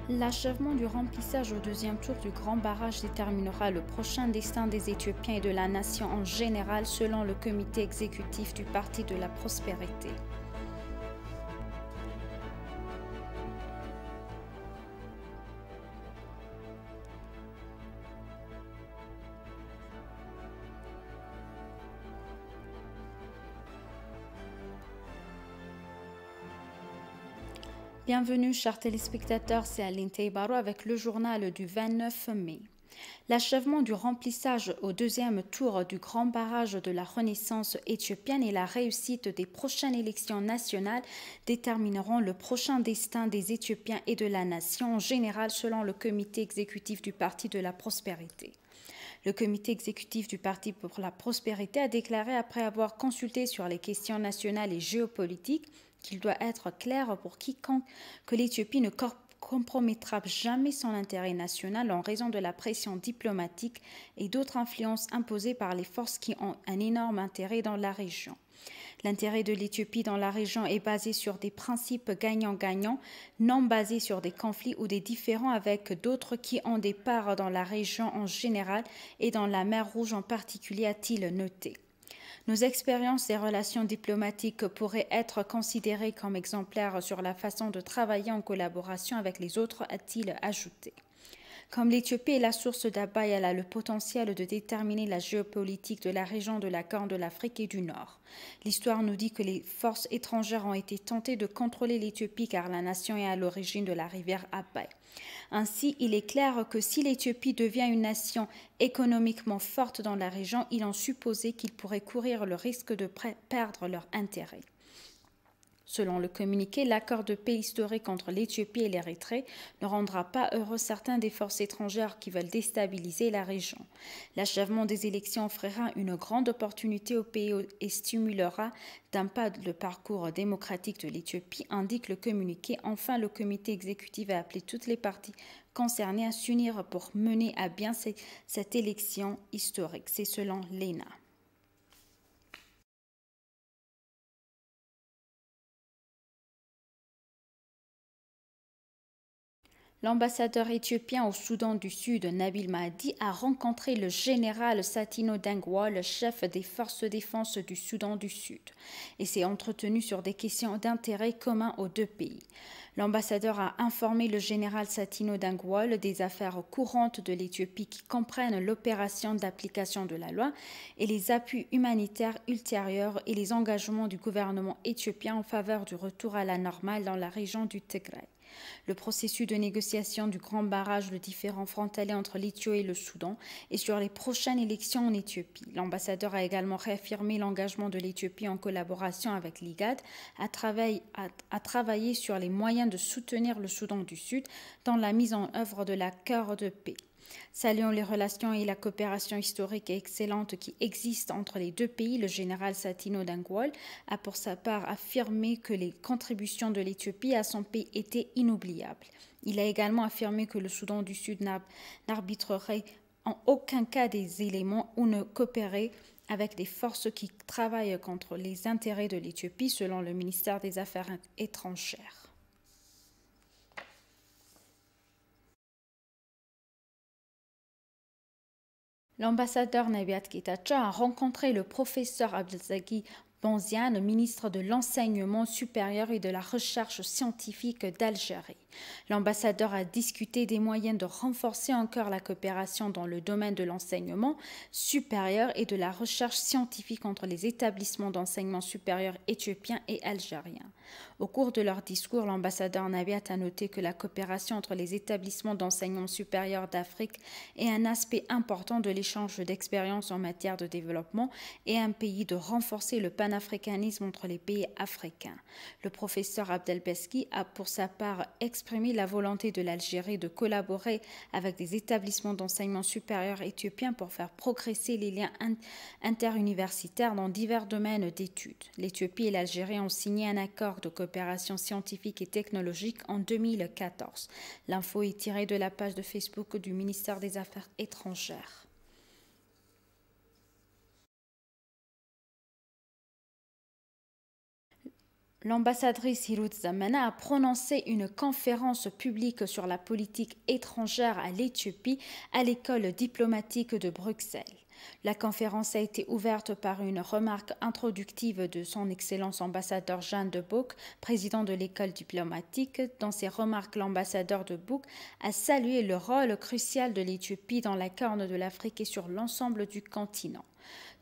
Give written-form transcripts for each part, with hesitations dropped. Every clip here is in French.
L'achèvement du remplissage au deuxième tour du grand barrage déterminera le prochain destin des Éthiopiens et de la nation en général selon le comité exécutif du Parti de la Prospérité. Bienvenue chers téléspectateurs, c'est Aline Teibaro avec le journal du 29 mai. L'achèvement du remplissage au deuxième tour du grand barrage de la Renaissance éthiopienne et la réussite des prochaines élections nationales détermineront le prochain destin des Éthiopiens et de la nation en général selon le comité exécutif du Parti de la Prospérité. Le comité exécutif du Parti pour la Prospérité a déclaré, après avoir consulté sur les questions nationales et géopolitiques, qu'il doit être clair pour quiconque que l'Éthiopie ne compromettra jamais son intérêt national en raison de la pression diplomatique et d'autres influences imposées par les forces qui ont un énorme intérêt dans la région. L'intérêt de l'Éthiopie dans la région est basé sur des principes gagnant-gagnant, non basés sur des conflits ou des différends avec d'autres qui ont des parts dans la région en général et dans la mer Rouge en particulier, a-t-il noté. Nos expériences et relations diplomatiques pourraient être considérées comme exemplaires sur la façon de travailler en collaboration avec les autres, a-t-il ajouté. Comme l'Éthiopie est la source d'Abba, elle a le potentiel de déterminer la géopolitique de la région de la Corne de l'Afrique et du Nord. L'histoire nous dit que les forces étrangères ont été tentées de contrôler l'Éthiopie car la nation est à l'origine de la rivière Abba. Ainsi, il est clair que si l'Éthiopie devient une nation économiquement forte dans la région, il en supposait qu'ils pourraient courir le risque de perdre leur intérêt. Selon le communiqué, l'accord de paix historique entre l'Éthiopie et l'Érythrée ne rendra pas heureux certains des forces étrangères qui veulent déstabiliser la région. L'achèvement des élections offrira une grande opportunité au pays et stimulera d'un pas le parcours démocratique de l'Éthiopie, indique le communiqué. Enfin, le comité exécutif a appelé toutes les parties concernées à s'unir pour mener à bien cette élection historique. C'est selon l'ENA. L'ambassadeur éthiopien au Soudan du Sud, Nabil Mahdi, a rencontré le général Satino Dengwa, chef des forces de défense du Soudan du Sud, et s'est entretenu sur des questions d'intérêt commun aux deux pays. L'ambassadeur a informé le général Satino Dengwa des affaires courantes de l'Éthiopie qui comprennent l'opération d'application de la loi et les appuis humanitaires ultérieurs et les engagements du gouvernement éthiopien en faveur du retour à la normale dans la région du Tigray. Le processus de négociation du grand barrage, le différend frontalier entre l'Éthiopie et le Soudan, et sur les prochaines élections en Éthiopie. L'ambassadeur a également réaffirmé l'engagement de l'Éthiopie en collaboration avec l'IGAD à travailler sur les moyens de soutenir le Soudan du Sud dans la mise en œuvre de l'accord de paix. Saluant les relations et la coopération historique et excellente qui existent entre les deux pays, le général Satino Dengwa a pour sa part affirmé que les contributions de l'Éthiopie à son pays étaient inoubliables. Il a également affirmé que le Soudan du Sud n'arbitrerait en aucun cas des éléments ou ne coopérerait avec des forces qui travaillent contre les intérêts de l'Éthiopie, selon le ministère des Affaires étrangères. L'ambassadeur Nebiat Getachew a rencontré le professeur Abdelzaki Bonziane, ministre de l'Enseignement supérieur et de la Recherche scientifique d'Algérie. L'ambassadeur a discuté des moyens de renforcer encore la coopération dans le domaine de l'enseignement supérieur et de la recherche scientifique entre les établissements d'enseignement supérieur éthiopiens et algériens. Au cours de leur discours, l'ambassadeur Nebiat a noté que la coopération entre les établissements d'enseignement supérieur d'Afrique est un aspect important de l'échange d'expériences en matière de développement et un pays de renforcer le panafricanisme entre les pays africains. Le professeur Abdelbeski a pour sa part exprimé la volonté de l'Algérie de collaborer avec des établissements d'enseignement supérieur éthiopiens pour faire progresser les liens interuniversitaires dans divers domaines d'études. L'Éthiopie et l'Algérie ont signé un accord de coopération scientifique et technologique en 2014. L'info est tirée de la page de Facebook du ministère des Affaires étrangères. L'ambassadrice Hirut Zamana a prononcé une conférence publique sur la politique étrangère à l'Éthiopie à l'école diplomatique de Bruxelles. La conférence a été ouverte par une remarque introductive de son Excellence ambassadeur Jean de Bouc, président de l'école diplomatique. Dans ses remarques, l'ambassadeur de Bouc a salué le rôle crucial de l'Éthiopie dans la Corne de l'Afrique et sur l'ensemble du continent.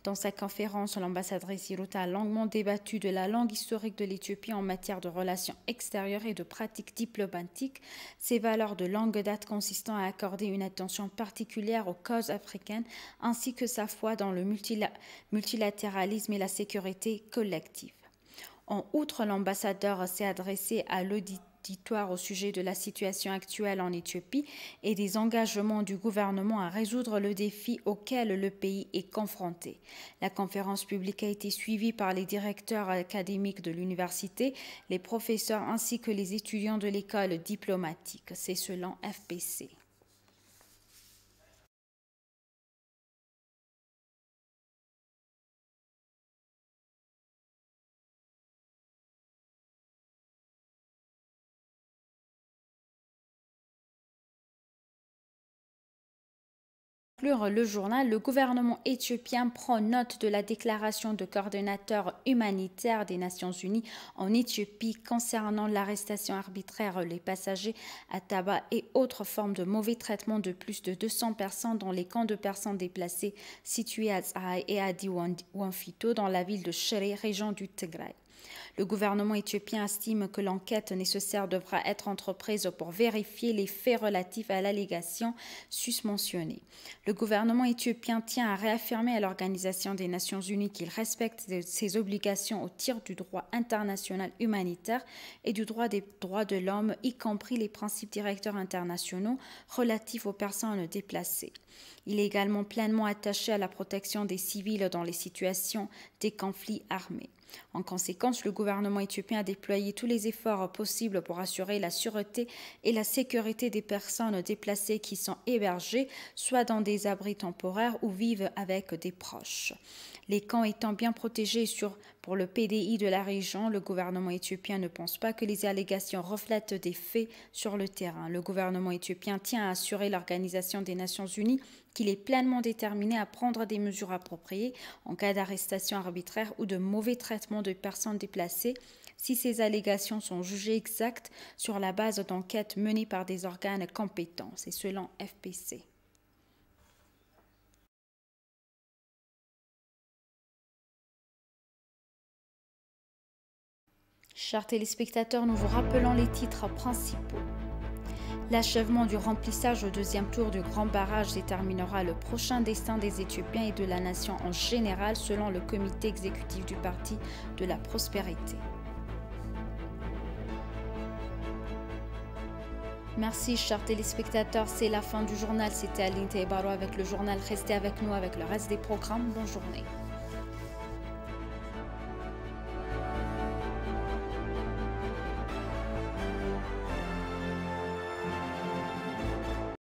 Dans sa conférence, l'ambassadrice Hirut a longuement débattu de la longue historique de l'Éthiopie en matière de relations extérieures et de pratiques diplomatiques, ses valeurs de longue date consistant à accorder une attention particulière aux causes africaines, ainsi que sa foi dans le multilatéralisme et la sécurité collective. En outre, l'ambassadeur s'est adressé à l'auditoire au sujet de la situation actuelle en Éthiopie et des engagements du gouvernement à résoudre le défi auquel le pays est confronté. La conférence publique a été suivie par les directeurs académiques de l'université, les professeurs ainsi que les étudiants de l'école diplomatique. C'est selon FPC. Le journal, le gouvernement éthiopien prend note de la déclaration de coordonnateur humanitaire des Nations Unies en Éthiopie concernant l'arrestation arbitraire des passagers à tabac et autres formes de mauvais traitement de plus de 200 personnes dans les camps de personnes déplacées situés à Tsahai et à Diwanfito dans la ville de Shire, région du Tigray. Le gouvernement éthiopien estime que l'enquête nécessaire devra être entreprise pour vérifier les faits relatifs à l'allégation susmentionnée. Le gouvernement éthiopien tient à réaffirmer à l'Organisation des Nations Unies qu'il respecte ses obligations au titre du droit international humanitaire et du droit des droits de l'homme, y compris les principes directeurs internationaux relatifs aux personnes déplacées. Il est également pleinement attaché à la protection des civils dans les situations des conflits armés. En conséquence, le gouvernement éthiopien a déployé tous les efforts possibles pour assurer la sûreté et la sécurité des personnes déplacées qui sont hébergées, soit dans des abris temporaires ou vivent avec des proches. Les camps étant bien protégés pour le PDI de la région, le gouvernement éthiopien ne pense pas que les allégations reflètent des faits sur le terrain. Le gouvernement éthiopien tient à assurer l'Organisation des Nations Unies qu'il est pleinement déterminé à prendre des mesures appropriées en cas d'arrestation arbitraire ou de mauvais traitement de personnes déplacées si ces allégations sont jugées exactes sur la base d'enquêtes menées par des organes compétents. C'est selon FPC. Chers téléspectateurs, nous vous rappelons les titres principaux. L'achèvement du remplissage au deuxième tour du grand barrage déterminera le prochain destin des Éthiopiens et de la nation en général selon le comité exécutif du Parti de la Prospérité. Merci chers téléspectateurs, c'est la fin du journal. C'était Aline Taibaro avec le journal. Restez avec nous avec le reste des programmes. Bonne journée.